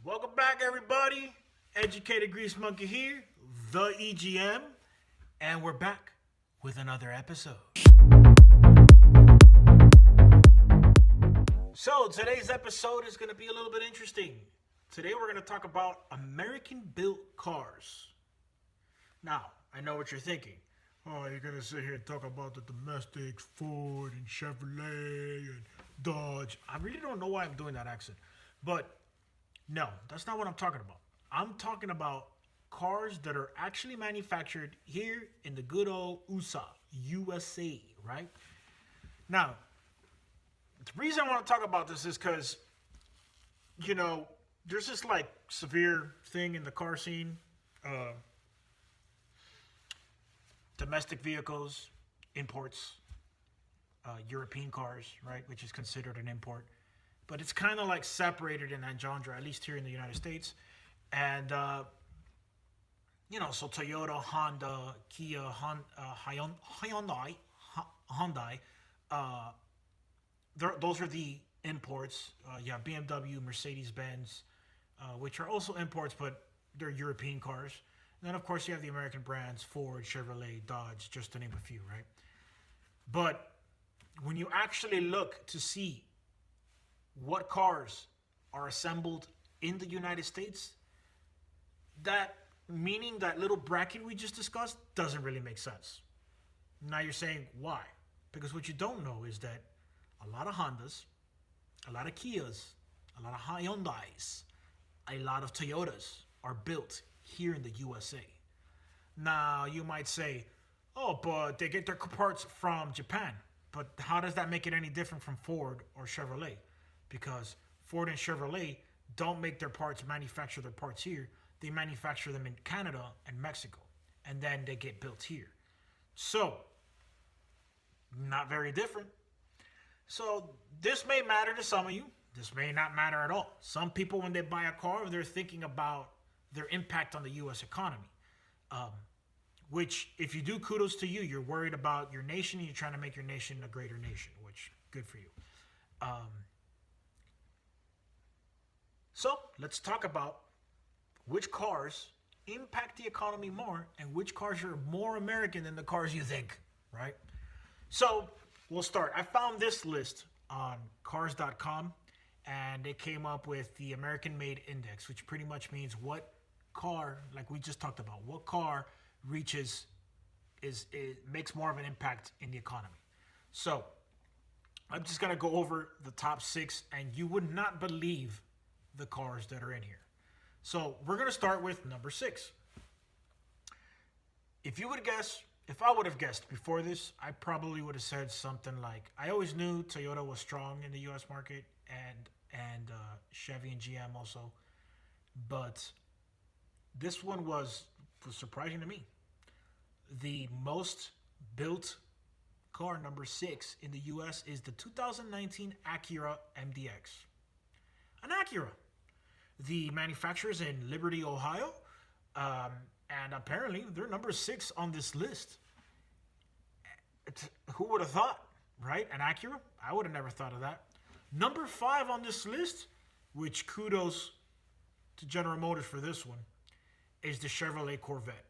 Welcome back, everybody. Educated Grease Monkey here, the EGM, and we're back with another episode. So, today's episode is going to be a little bit interesting. Today, we're going to talk about American-built cars. Now, I know what you're thinking. Oh, you're going to sit here and talk about the domestics, Ford and Chevrolet and Dodge. I really don't know why I'm doing that accent. But, no, that's not what I'm talking about. I'm talking about cars that are actually manufactured here in the good old USA, right? Now, the reason I want to talk about this is because, there's this like severe thing in the car scene. Domestic vehicles, imports, European cars, right, which is considered an import. But it's kind of like separated in that genre, at least here in the United States. And, so Toyota, Honda, Kia, Hyundai, those are the imports. BMW, Mercedes-Benz, which are also imports, but they're European cars. And then, of course, you have the American brands, Ford, Chevrolet, Dodge, just to name a few, right? But when you actually look to see what cars are assembled in the United States, that meaning that little bracket we just discussed doesn't really make sense. Now you're saying, why? Because what you don't know is that a lot of Hondas, a lot of Kias, a lot of Hyundais, a lot of Toyotas are built here in the USA. Now, you might say, oh, but they get their parts from Japan. But how does that make it any different from Ford or Chevrolet? Because Ford and Chevrolet don't make their parts, manufacture their parts here. They manufacture them in Canada and Mexico. And then they get built here. So, not very different. So, this may matter to some of you. This may not matter at all. Some people, when they buy a car, they're thinking about their impact on the U.S. economy. Which, if you do, kudos to you. You're worried about your nation and you're trying to make your nation a greater nation, which, good for you. So, let's talk about which cars impact the economy more and which cars are more American than the cars you think, right? So, we'll start. I found this list on cars.com, and it came up with the American Made Index, which pretty much means what car, like we just talked about, what car makes more of an impact in the economy. So, I'm just going to go over the top 6, and you would not believe the cars that are in here. So, we're going to start with number 6. If I would have guessed before this, I probably would have said something like, I always knew Toyota was strong in the U.S. market, and Chevy and GM also. But this one was surprising to me. The most built car, number 6 in the U.S., is the 2019 Acura MDX. An Acura. The manufacturer is in Liberty, Ohio, and apparently they're number 6 on this list. Who would have thought, right? An Acura? I would have never thought of that. Number 5 on this list, which kudos to General Motors for this one, is the Chevrolet Corvette.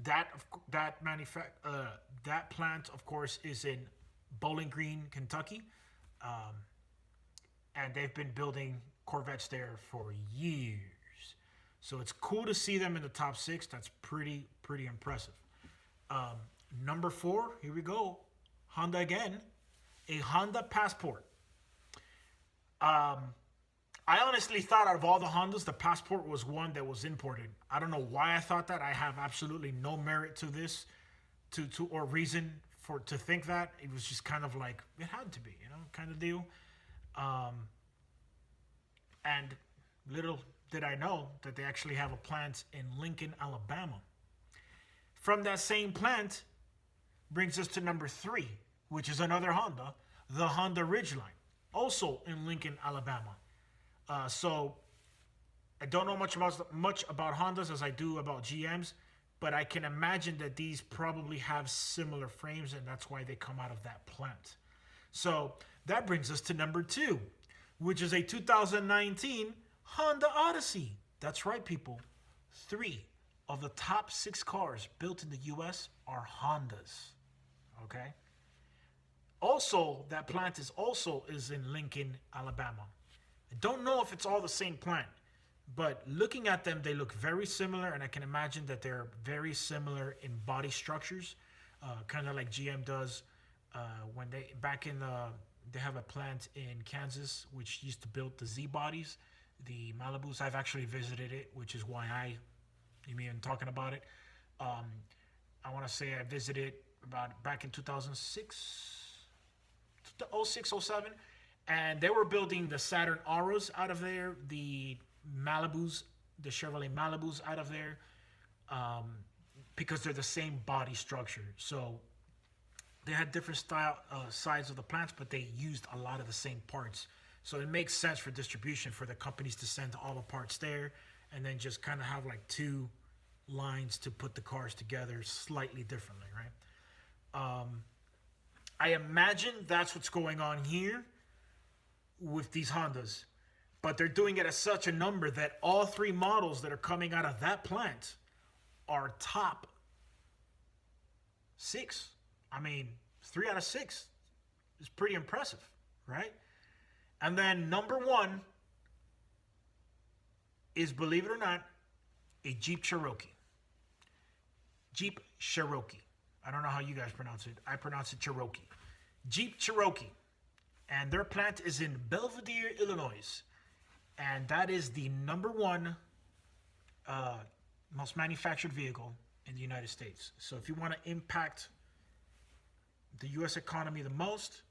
That plant, of course, is in Bowling Green, Kentucky, and they've been building Corvettes there for years. So it's cool to see them in the top 6. That's pretty impressive. Number 4, here we go. Honda again. A Honda Passport. I honestly thought out of all the Hondas, the Passport was one that was imported. I don't know why I thought that. I have absolutely no merit to this, or reason to think that. It was just kind of like, it had to be, kind of deal. And little did I know that they actually have a plant in Lincoln, Alabama. From that same plant brings us to number 3, which is another Honda, the Honda Ridgeline, also in Lincoln, Alabama. So I don't know much about Hondas as I do about GMs, but I can imagine that these probably have similar frames, and that's why they come out of that plant. So that brings us to number 2, which is a 2019 Honda Odyssey. That's right, people. 3 of the top 6 cars built in the U.S. are Hondas. Okay. Also, that plant is in Lincoln, Alabama. I don't know if it's all the same plant, but looking at them, they look very similar, and I can imagine that they're very similar in body structures, kind of like GM does when they have a plant in Kansas which used to build the Z bodies, the Malibus. I've actually visited it, which is why you mean talking about it. I want to say I visited about back in 2006, 06, 07, and they were building the Saturn Auras out of there, the Malibus, the Chevrolet Malibus out of there, because they're the same body structure. So they had different sides of the plants, but they used a lot of the same parts. So it makes sense for distribution for the companies to send all the parts there, and then just kind of have like 2 lines to put the cars together slightly differently, right? I imagine that's what's going on here with these Hondas, but they're doing it at such a number that all 3 models that are coming out of that plant are top 6. I mean, 3 out of 6 is pretty impressive, right? And then number 1 is, believe it or not, a Jeep Cherokee. Jeep Cherokee. I don't know how you guys pronounce it. I pronounce it Cherokee. Jeep Cherokee. And their plant is in Belvidere, Illinois. And that is the number 1 most manufactured vehicle in the United States. So if you want to impact the U.S. economy the most,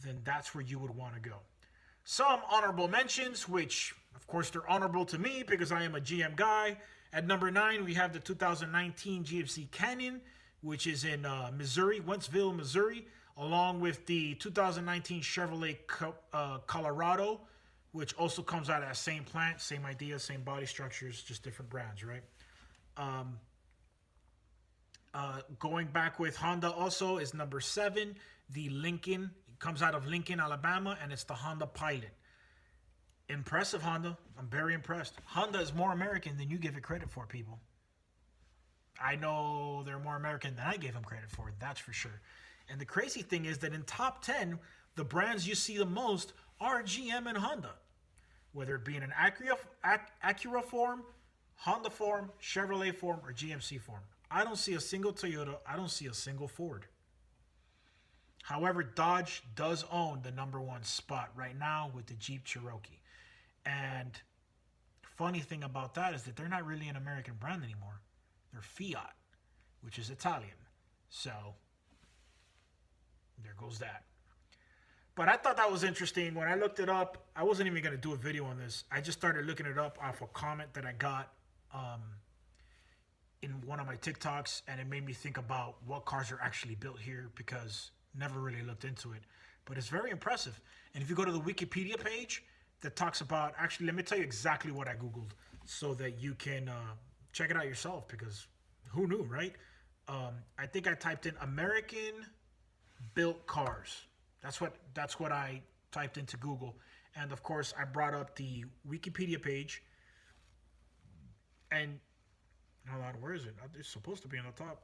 then that's where you would want to go. Some honorable mentions, which of course they're honorable to me because I am a GM guy. At number 9, we have the 2019 GMC Canyon, which is in Missouri, Wentzville, Missouri, along with the 2019 Chevrolet Colorado, which also comes out of that same plant, same idea, same body structures, just different brands, right? Going back with Honda also is number 7, the Lincoln. It comes out of Lincoln, Alabama, and it's the Honda Pilot. Impressive Honda. I'm very impressed. Honda is more American than you give it credit for, people. I know they're more American than I gave them credit for, that's for sure. And the crazy thing is that in top 10, the brands you see the most are GM and Honda. Whether it be in an Acura form, Honda form, Chevrolet form, or GMC form. I don't see a single Toyota. I don't see a single Ford. However, Dodge does own the number 1 spot right now with the Jeep Cherokee. And funny thing about that is that they're not really an American brand anymore. They're Fiat, which is Italian. So there goes that. But I thought that was interesting. When I looked it up, I wasn't even going to do a video on this. I just started looking it up off a comment that I got in one of my TikToks, and it made me think about what cars are actually built here because never really looked into it. But it's very impressive. And if you go to the Wikipedia page that talks about, actually, let me tell you exactly what I Googled so that you can check it out yourself, because who knew, right? I think I typed in American built cars. That's what I typed into Google. And of course, I brought up the Wikipedia page. And hold on, where is it? It's supposed to be on the top.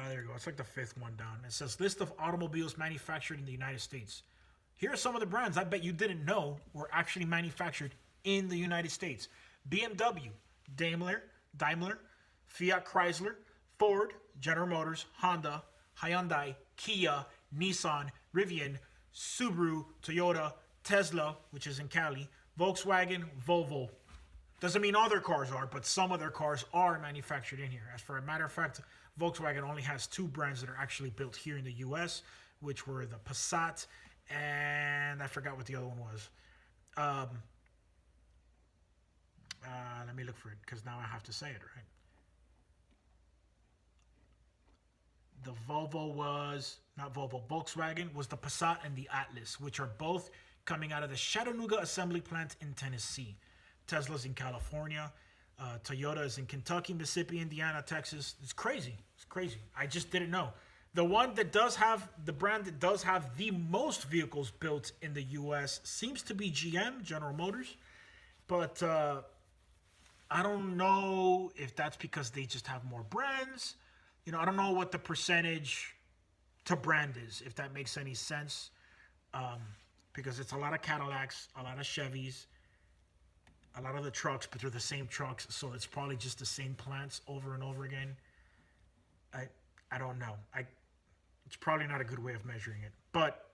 There you go. It's like the 5th one down. It says list of automobiles manufactured in the United States. Here are some of the brands I bet you didn't know were actually manufactured in the United States. BMW, Daimler, Fiat Chrysler, Ford, General Motors, Honda, Hyundai, Kia, Nissan, Rivian, Subaru, Toyota, Tesla, which is in Cali, Volkswagen, Volvo. Doesn't mean all their cars are, but some of their cars are manufactured in here. As for a matter of fact, Volkswagen only has 2 brands that are actually built here in the U.S., which were the Passat, and I forgot what the other one was. Let me look for it, because now I have to say it, right? The Volkswagen was the Passat and the Atlas, which are both coming out of the Chattanooga assembly plant in Tennessee. Tesla's in California. Toyota is in Kentucky, Mississippi, Indiana, Texas. It's crazy. It's crazy. I just didn't know. The one that does have, the brand that does have the most vehicles built in the U.S. seems to be GM, General Motors. But I don't know if that's because they just have more brands. I don't know what the percentage to brand is, if that makes any sense. Because it's a lot of Cadillacs, a lot of Chevys, a lot of the trucks, but they're the same trucks, so it's probably just the same plants over and over again. I don't know. It's probably not a good way of measuring it, but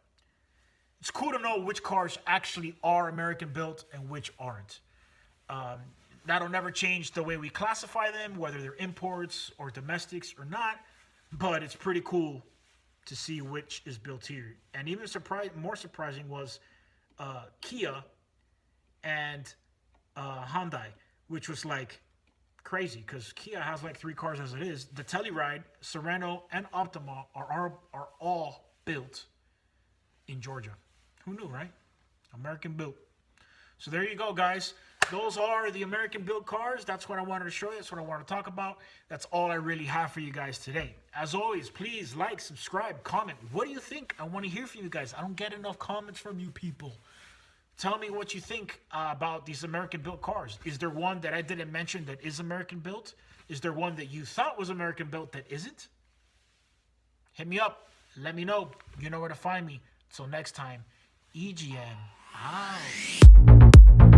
it's cool to know which cars actually are American built and which aren't. That'll never change the way we classify them, whether they're imports or domestics or not, but it's pretty cool to see which is built here. And even more surprising was Kia and Hyundai, which was like crazy because Kia has like 3 cars as it is. The Telluride, Sorento, and Optima are all built in Georgia. Who knew, right? American built. So there you go, guys. Those are the American built cars. That's what I wanted to show you. That's what I want to talk about. That's all I really have for you guys today. As always, please like, subscribe, comment. What do you think? I want to hear from you guys. I don't get enough comments from you people. Tell me what you think about these American built cars. Is there one that I didn't mention that is American built? Is there one that you thought was American built that isn't? Hit me up. Let me know. You know where to find me. Until next time, EGN out.